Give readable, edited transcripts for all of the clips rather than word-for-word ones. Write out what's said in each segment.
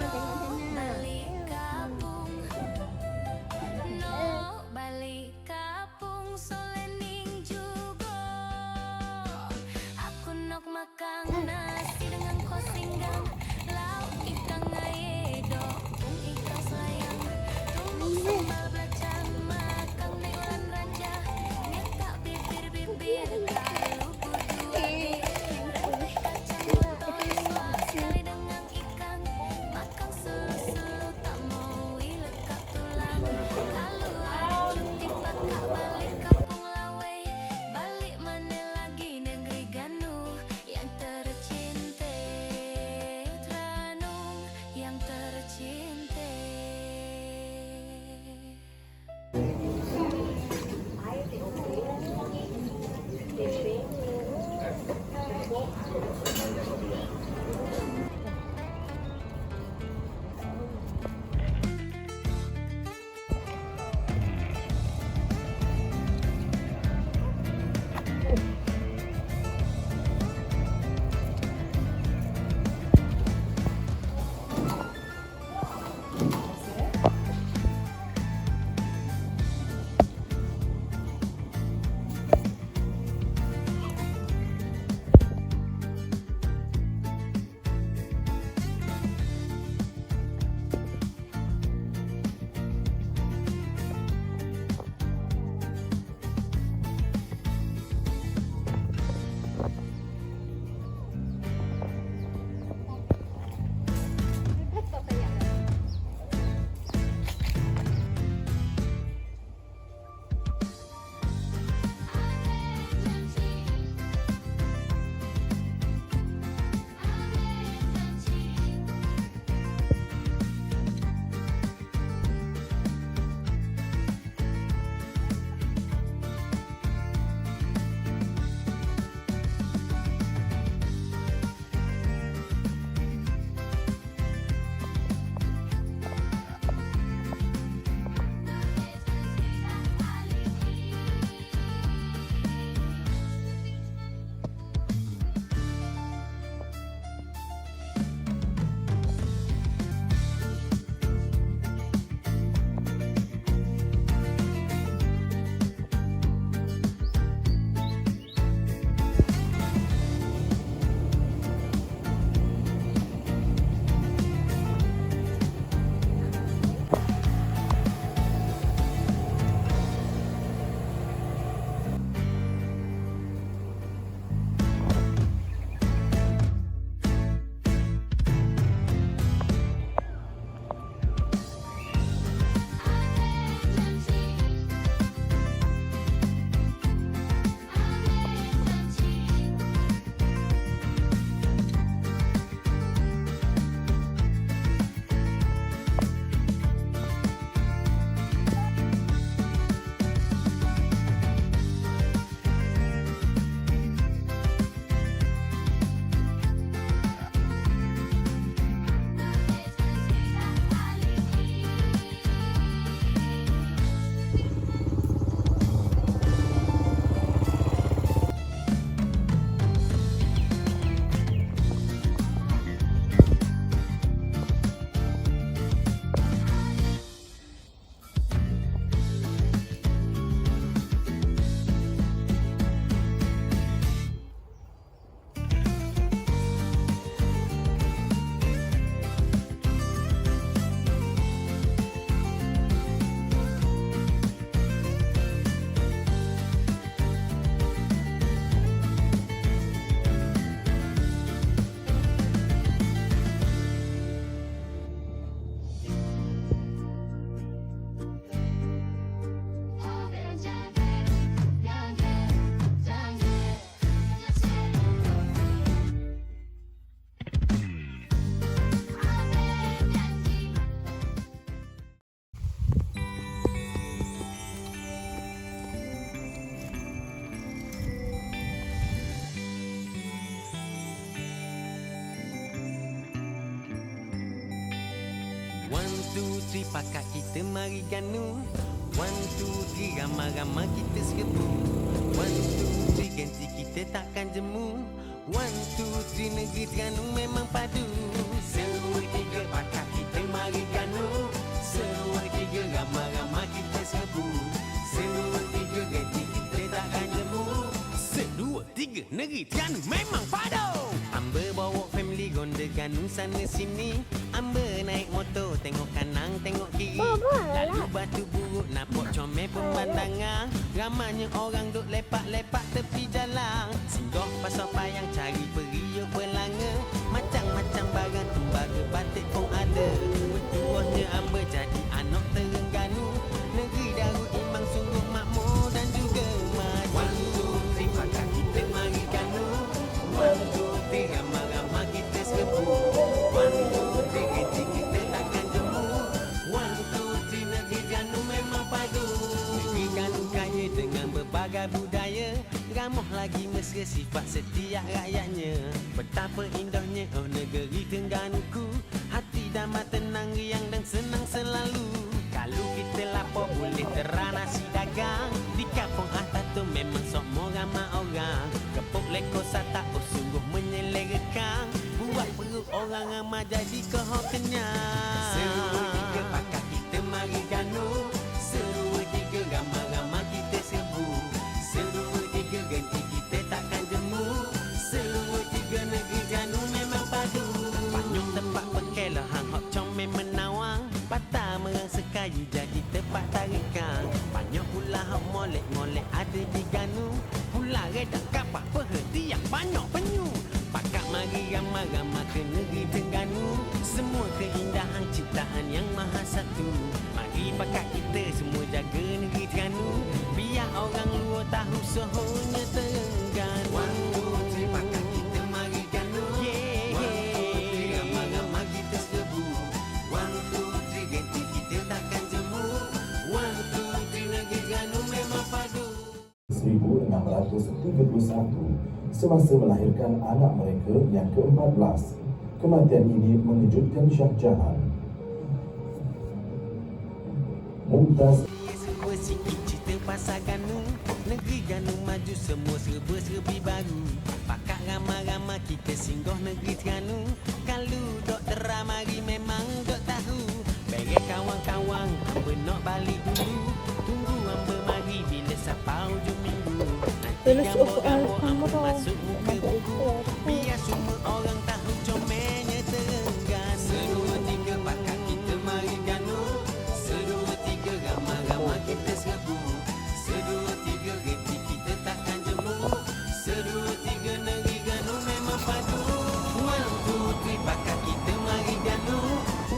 balik kampung, no balik kampung solening juga. Aku nok makan nasi dengan kos singgang, lauk ikan ngayedo, pung ikan sayang, tumbuk sambal belacan, makan negolan raja, nyetak bibir-bibir kalau berdua deh, kacang botol suap sekali dengan ikan, makan selu-selu tak mau ilekap tulang. Kalau ada cuti bakal balik kampung lawe, balik mana lagi negeri Ganuh yang tercinta, Tranung yang tercinta. two, three, pakak kita mari ganu. 1, 2, 3, ramah-ramah kita serbu. 1, 2, 3, ganti kita takkan jemu. 1, 2, 3, negeri Terengganu memang padu. 2, 3, pakak Terenung sana sini, ambil naik motor, tengok kanan, tengok kiri. Lalu batu buruk, nampak comel pemandangan. Ramanya orang duk lepak-lepak tepi jalan. Singgah pasar payang, cari periuk belanga. Macam-macam barang tembaga batik pun ada. Bertuahnya ambil jadi anak Terengganu. Negeri Darul Imam sungguh makmur dan juga maju. 1, 2, 3, pakak kita mari ganu. 1, 2, 3, ramai-ramai kita serbu. 1, 2, 3, kecil kita takkan jemu. 1, 2, 3, negeri Ganu memang padu. Negeri Ganu kaya dengan berbagai budaya. Ramah lagi mesra sifat setiap rakyatnya. Betapa indahnya oh negeri Terengganu-ku. Hati damai tenang, riang dan senang selalu. Kalau kita lapar boleh terang nasi dagang. Di kampung atas tu memang semua ramai orang. Kepuk lekor sata oh sungguh menyelerakan. Buat perut orang ramai jadi kehok kenyang. Seru tiga pakak kita mari Ganu. Seru tiga ramai-ramai kita serbu. Seru tiga ganti kita takkan jemu. Seru tiga negeri Ganu memang padu. Panyok tempat pekelah hang hok comel menawang. Patah merang sekayu jadi tempat tarikan. Banyak pula hok molek-molek ada di Ganu. Pula redak kapak perhatian banyak penyu. Pakak mari ramai-ramai ke negeri Terengganu. Semua keindahan ciptaan yang maha satu. Mari pakak kita semua jaga negeri Terengganu. Biar orang luar tahu sohonya Terengganu. 1, 2, 3, pakak kita mari Ganu. 1, 2, 3, ramai-ramai kita serbu. 1, 2, 3, ganti kita takkan jemu. 1, 2, 3, negeri Ganu memang padu. 1631 semasa melahirkan anak mereka yang ke-14. Kematian ini mengejutkan Shah Jahan. Mumtaz Serba sikit cerita pasal Ganu. Negeri Ganu maju semua serba-serbi baru. Pakak ramai-ramai kita singgah negeri Terengganu. Kalau dok teramari memang dok tahu. Bagi kawan-kawan hamba nak balik dulu. Tunggu hamba mari bila sampai hujung minggu. Nanti gambar-gambar hamba masuk muka buku. Biar semua orang tahu comelnya Terengganu. Seru tiga pakak kita mari Ganu. Seru tiga ramai-ramai kita serbu. Seru tiga reti kita takkan jemu. Seru tiga negeri Ganu memang padu. 1, 2, 3 pakak kita mari Ganu.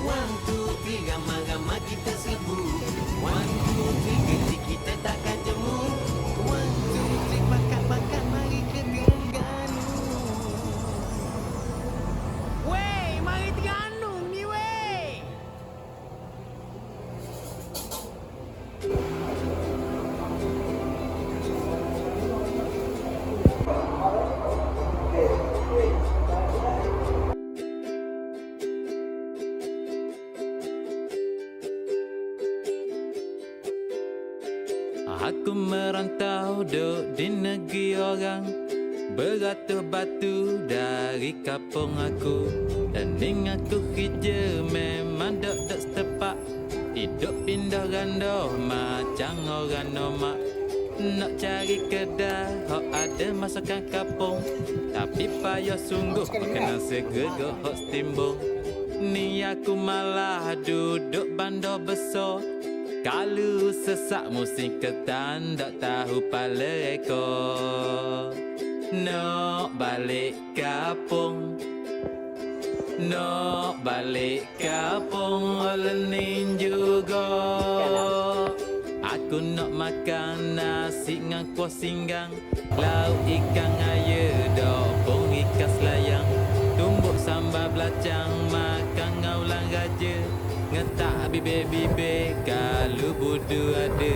1, 2, 3 ramai-ramai kita serbu. 1, 2, 3 reti kita takkan jemu. 1, 2, 3 pakak-pakak mari ke Terengganu. Wey, mari Terengganu ni wey. Aku merantau duduk di negeri orang. Beratus batu dari kampung aku. Hening aku kerja memang dok setepak. Hidup pindah ganda macam orang nomak. Nak cari kedai hok ada masakan kampung. Tapi payah sungguh kena segera hok timbung. Ni aku malah duduk bandar besar. Kalau sesak musim ketan tak tahu pala ekor. Nak balik kampung. Nak balik kampung lenin juga. Aku nak makan nasi dengan kuah singgang. Lauk ikan air dopong ikan selayang. Tumbuk sambal belacang makan ngaulang raja. Ngetak bibir-bibir kalau budu ada.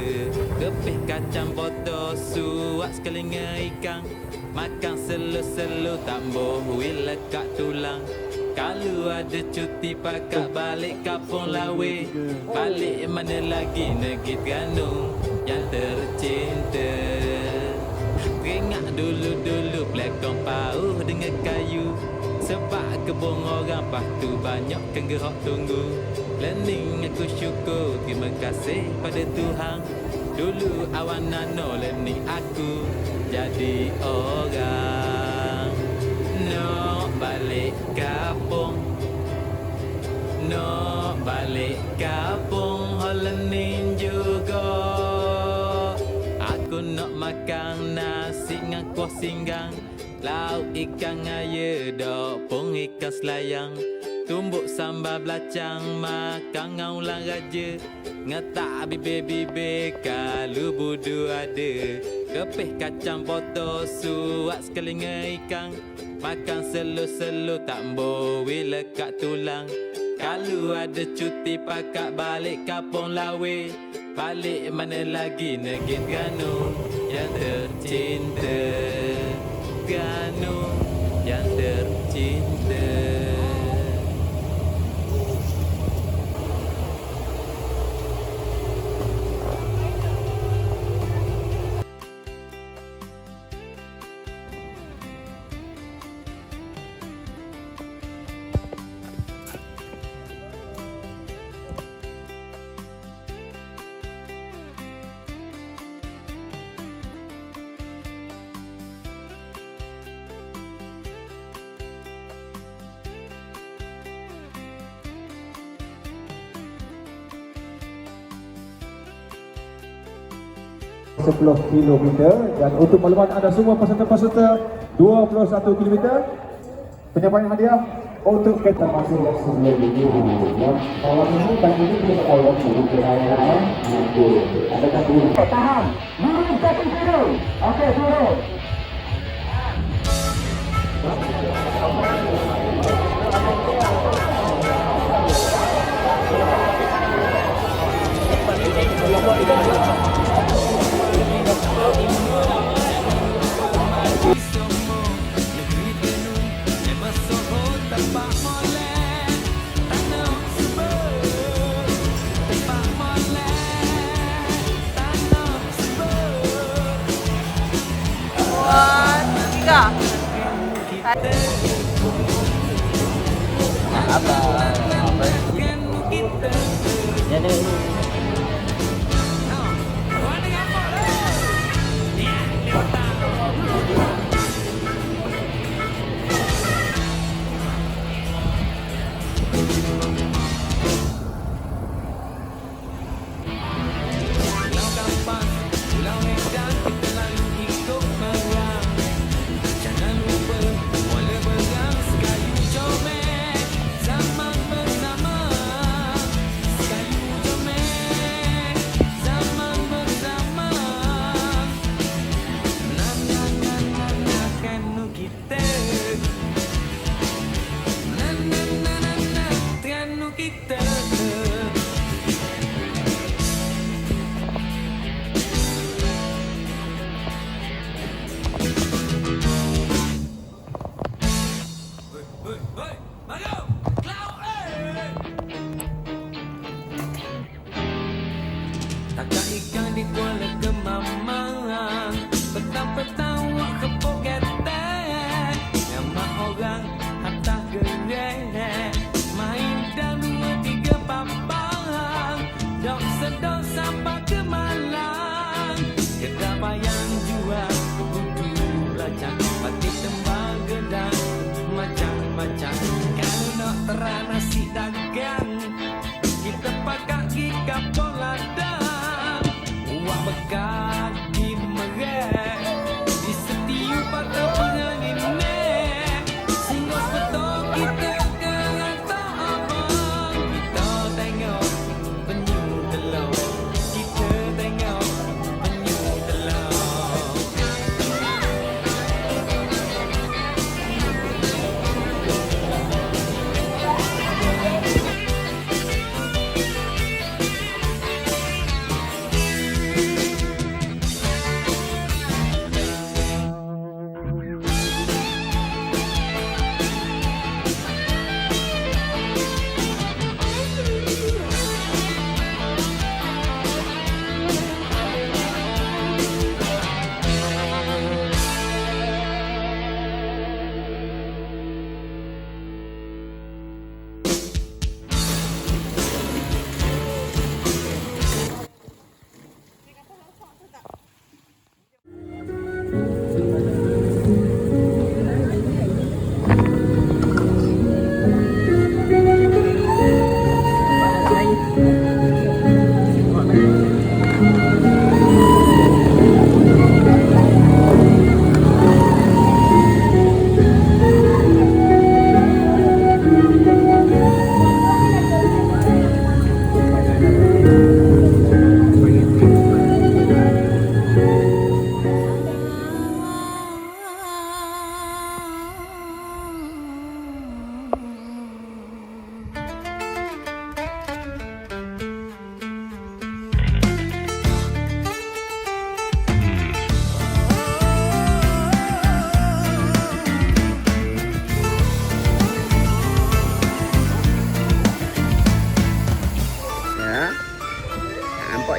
Kepih kacang botol suap sekelinga ikan. Makan selu-selu tambah wil lekat tulang. Kalau ada cuti pakak balik kampung lawe. Balik mana lagi negeri Terengganu yang tercinta. Teringat dulu-dulu pelakon pauh dengan kayu. Sebab kebun orang pastu banyak kan gerak tunggu. Learning aku syukur terima kasih pada Tuhan. Dulu awan nano learning aku jadi orang. Nak balik kampung. nak balik kampung Holanin juga. Aku nak makan nasi dengan kuah singgang, lauk ikan air dok pun ikan selayang, tumbuk sambal belacang makan dengan ulang raja. Ngetak bibir-bibir kalau budu ada, kepih kacang potong suap sekelinga ikan, makan selu-selu tak mboi lekat tulang. Kalau ada cuti pakak balik kampung lawe, balik mana lagi negeri Terengganu yang tercinta, Terengganu yang tercinta. Sepuluh kilometer, dan untuk maklumat anda semua peserta-peserta 21 kilometer penyampaian hadiah untuk kereta masuk sebelum ini. Kalau ini kali ini kita awal dulu kira-kira adakah dulu tahan lurus kaki kiri. Okey, turun. Takkan ikan di Kuala Kemamang, petang-petang wak kepok ketek, nama orang hantar gerek, main dan 2-3 papang, dok sedok sampai ke Malang, kedai yang jual budu belacang, pati tembang gedang macam-macam. Kalau nak terang nasi dagang, kita pakai di kapal ladang. Wak berkaki merek di setiap patah pengangin nek, singgah betul kita ke rantau abang. Kita tengok penyu telur, kita tengok penyu telur.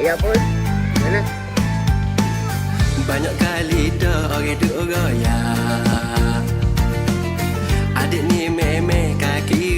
ya pun. Mana? Banyak kali dah orang duk royak. Adik ni memeh kaki